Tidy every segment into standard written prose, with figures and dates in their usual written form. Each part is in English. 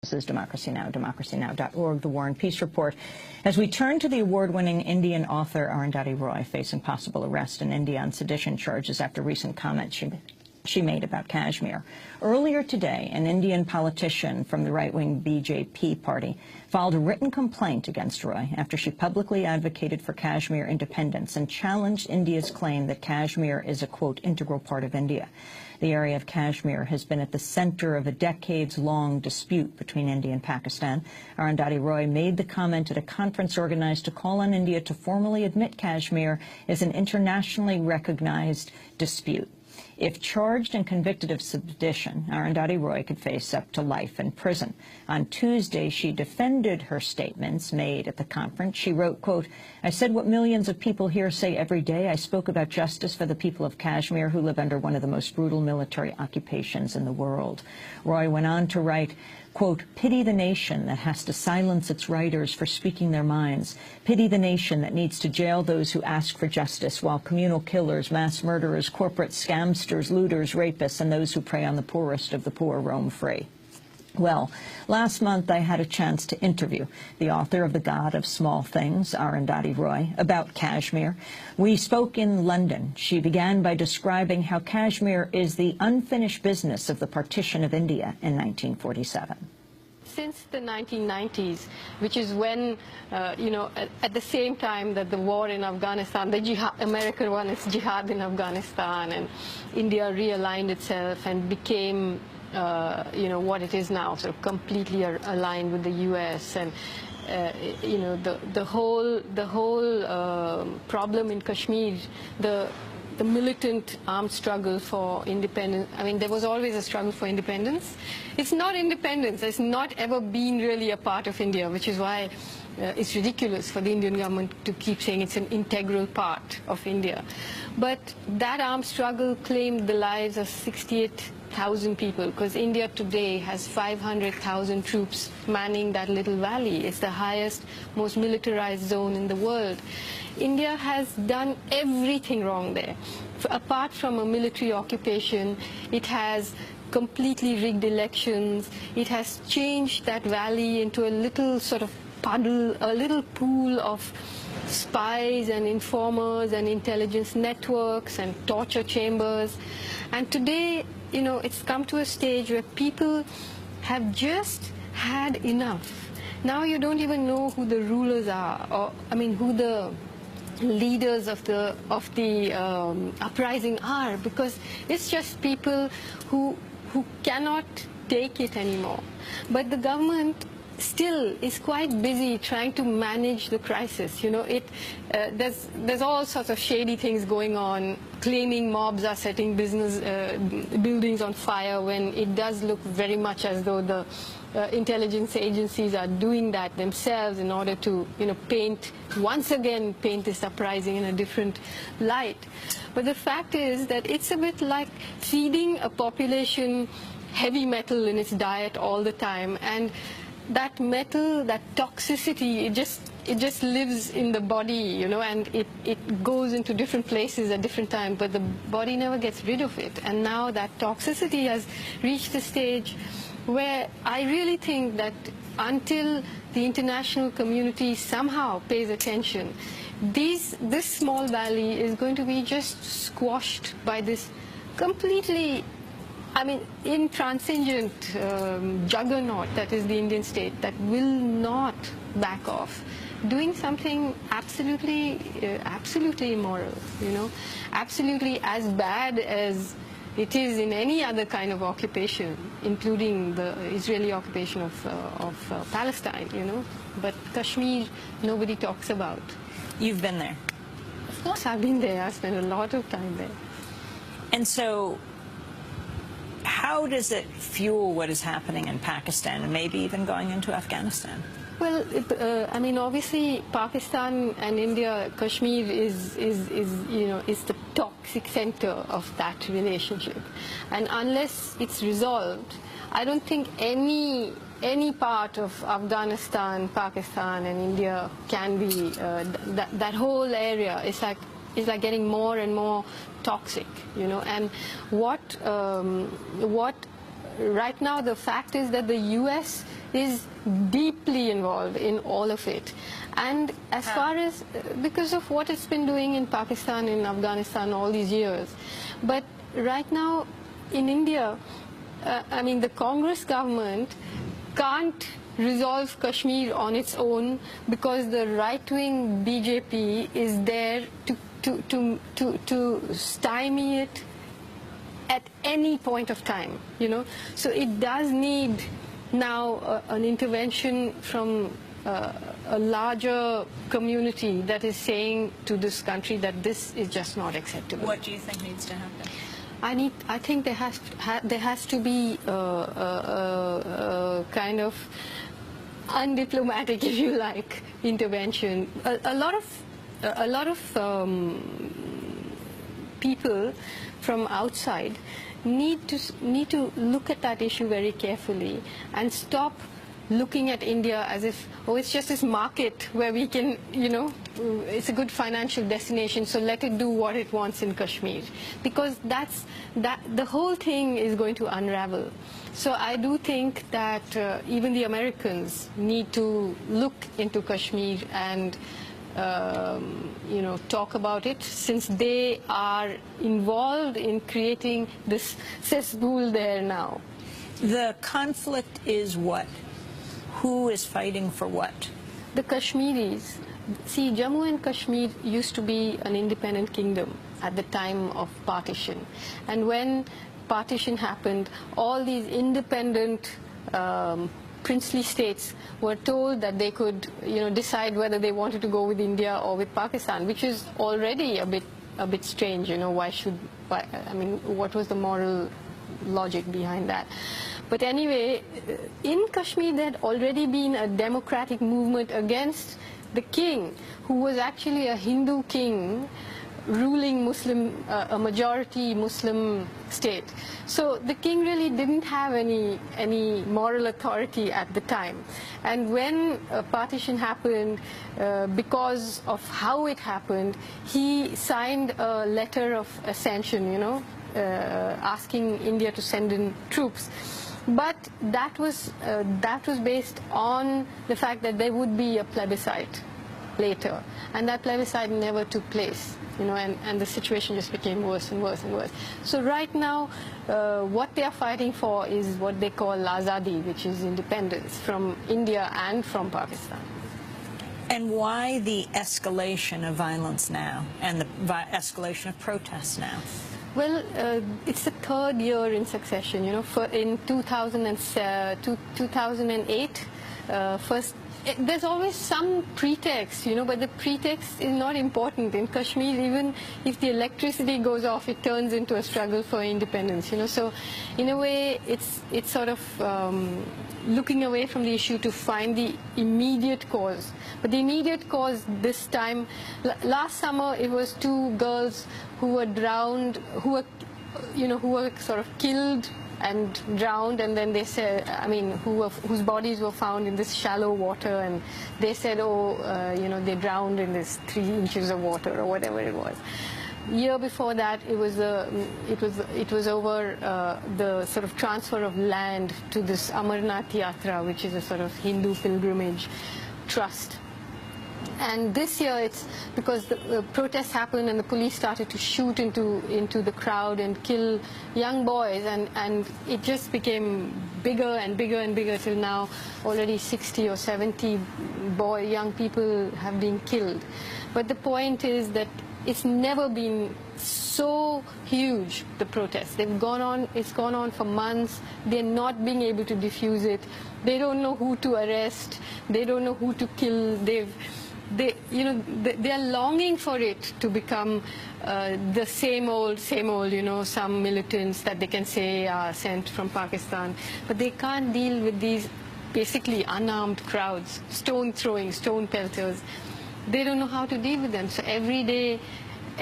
This is Democracy Now!, democracynow.org, The War and Peace Report. As we turn to the award-winning Indian author Arundhati Roy facing possible arrest in India on sedition charges after recent comments she made about Kashmir. Earlier today, an Indian politician from the right-wing BJP party filed a written complaint against Roy after she publicly advocated for Kashmir independence and challenged India's claim that Kashmir is a, quote, integral part of India. The area of Kashmir has been at the center of a decades-long dispute between India and Pakistan. Arundhati Roy made the comment at a conference organized to call on India to formally admit Kashmir as an internationally recognized dispute. If charged and convicted of sedition, Arundhati Roy could face up to life in prison. On Tuesday, she defended her statements made at the conference. She wrote, quote, "I said what millions of people here say every day. I spoke about justice for the people of Kashmir who live under one of the most brutal military occupations in the world." Roy went on to write, quote, "Pity the nation that has to silence its writers for speaking their minds. Pity the nation that needs to jail those who ask for justice while communal killers, mass murderers, corporate scamsters, looters, rapists, and those who prey on the poorest of the poor roam free." Well, last month I had a chance to interview the author of The God of Small Things, Arundhati Roy, about Kashmir. We spoke in London. She began by describing how Kashmir is the unfinished business of the partition of India in 1947. Since the 1990s, which is when, at the same time that the war in Afghanistan, the jihad, America won its jihad in Afghanistan, and India realigned itself and became what it is now, sort of completely aligned with the U.S. and the whole problem in Kashmir, the militant armed struggle for independence. I mean, there was always a struggle for independence. It's not independence. It's not ever been really a part of India, which is why it's ridiculous for the Indian government to keep saying it's an integral part of India. But that armed struggle claimed the lives of 68,000 people, because India today has 500,000 troops manning that little valley. It's the highest, most militarized zone in the world. India has done everything wrong there. Apart from a military occupation, it has completely rigged elections. It has changed that valley into a little sort of puddle, a little pool of spies and informers and intelligence networks and torture chambers. And today, it's come to a stage where people have just had enough. Now you don't even know who the rulers are, or who the leaders of the uprising are, because it's just people who cannot take it anymore. But the government still is quite busy trying to manage the crisis. There's all sorts of shady things going on, claiming mobs are setting buildings on fire, when it does look very much as though the intelligence agencies are doing that themselves in order to, once again paint this uprising in a different light. But the fact is that it's a bit like feeding a population heavy metal in its diet all the time, and that metal, that toxicity, it just lives in the body, and it goes into different places at different times, but the body never gets rid of it. And now that toxicity has reached a stage where I really think that until the international community somehow pays attention, this small valley is going to be just squashed by this completely intransigent juggernaut that is the Indian state, that will not back off, doing something absolutely immoral, absolutely as bad as it is in any other kind of occupation, including the Israeli occupation of Palestine, But Kashmir, nobody talks about. You've been there? Of course I've been there. I've spent a lot of time there. And so, how does it fuel what is happening in Pakistan and maybe even going into Afghanistan? Well, obviously Pakistan and India, Kashmir is the toxic center of that relationship. And unless it's resolved, I don't think any part of Afghanistan, Pakistan and India can be, that whole area is like getting more and more toxic, and what right now the fact is that the US is deeply involved in all of it. And as far as, because of what it's been doing in Pakistan, in Afghanistan all these years. But right now in India, I mean, the Congress government can't resolve Kashmir on its own because the right-wing BJP is there to stymie it at any point of time, you know. So it does need now an intervention from a larger community that is saying to this country that this is just not acceptable. What do you think needs to happen? I think there has to be a kind of undiplomatic, if you like, intervention. A lot of people from outside need to look at that issue very carefully and stop looking at India as if, oh, it's just this market where we can, you know, it's a good financial destination, so let it do what it wants in Kashmir. Because the whole thing is going to unravel. So I do think that even the Americans need to look into Kashmir and you know, talk about it, since they are involved in creating this cesspool there now. The conflict is what? Who is fighting for what? The Kashmiris. See, Jammu and Kashmir used to be an independent kingdom at the time of partition. And when partition happened, all these independent princely states were told that they could, you know, decide whether they wanted to go with India or with Pakistan, which is already a bit strange. You know, why, I mean, what was the moral logic behind that? But anyway, in Kashmir there had already been a democratic movement against the king, who was actually a Hindu king ruling Muslim, a majority Muslim state. So the king really didn't have any moral authority at the time. And when partition happened, because of how it happened, he signed a letter of accession, you know, asking India to send in troops. But that was based on the fact that there would be a plebiscite later, and that plebiscite never took place, you know, and the situation just became worse and worse and worse. So right now, what they are fighting for is what they call Azadi, which is independence from India and from Pakistan. And why the escalation of violence now, and the escalation of protests now? Well, it's the third year in succession, you know. In 2008, first, there's always some pretext, you know, but the pretext is not important. In Kashmir, even if the electricity goes off, it turns into a struggle for independence, you know. So, in a way, it's sort of looking away from the issue to find the immediate cause. But the immediate cause this time, last summer, it was two girls who were drowned, who were sort of killed and drowned, and then they said, I mean, whose bodies were found in this shallow water, and they said, oh, you know, they drowned in this 3 inches of water or whatever it was. Year before that, it was over the sort of transfer of land to this Amarnath Yatra, which is a sort of Hindu pilgrimage trust. And this year, it's because the protests happened and the police started to shoot into the crowd and kill young boys, and it just became bigger and bigger and bigger till now already 60 or 70 young people have been killed. But the point is that it's never been so huge, the protests. It's gone on for months. They're not being able to diffuse it. They don't know who to arrest. They don't know who to kill. They are longing for it to become the same old, you know, some militants that they can say are sent from Pakistan. But they can't deal with these basically unarmed crowds, stone throwing, stone pelters. They don't know how to deal with them. So every day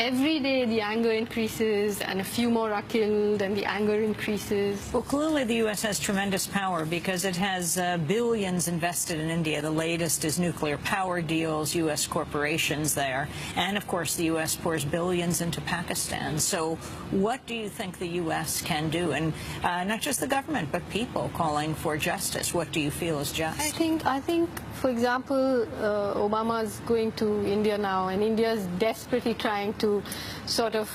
every day the anger increases, and a few more are killed, and the anger increases. Well, clearly the U.S. has tremendous power because it has billions invested in India. The latest is nuclear power deals, U.S. corporations there. And, of course, the U.S. pours billions into Pakistan. So what do you think the U.S. can do? And not just the government, but people calling for justice. What do you feel is just? I think, for example, Obama's going to India now, and India's desperately trying to sort of,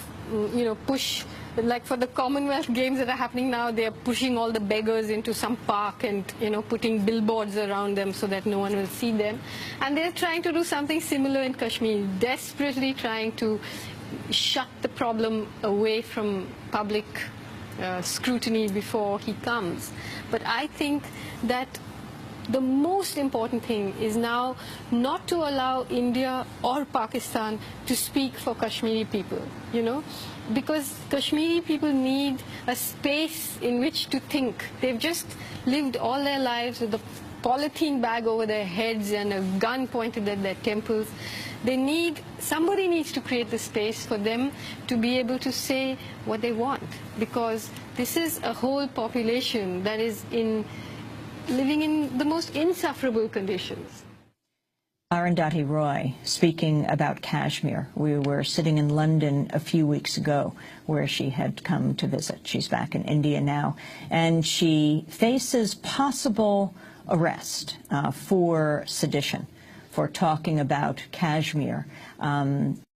push, like for the Commonwealth Games that are happening now, they're pushing all the beggars into some park and, putting billboards around them so that no one will see them. And they're trying to do something similar in Kashmir, desperately trying to shut the problem away from public scrutiny before he comes. But I think that the most important thing is now not to allow India or Pakistan to speak for Kashmiri people, because Kashmiri people need a space in which to think. They've just lived all their lives with a polythene bag over their heads and a gun pointed at their temples. Somebody needs to create the space for them to be able to say what they want, because this is a whole population that is living in the most insufferable conditions. Arundhati Roy, speaking about Kashmir. We were sitting in London a few weeks ago where she had come to visit. She's back in India now, and she faces possible arrest for sedition, for talking about Kashmir.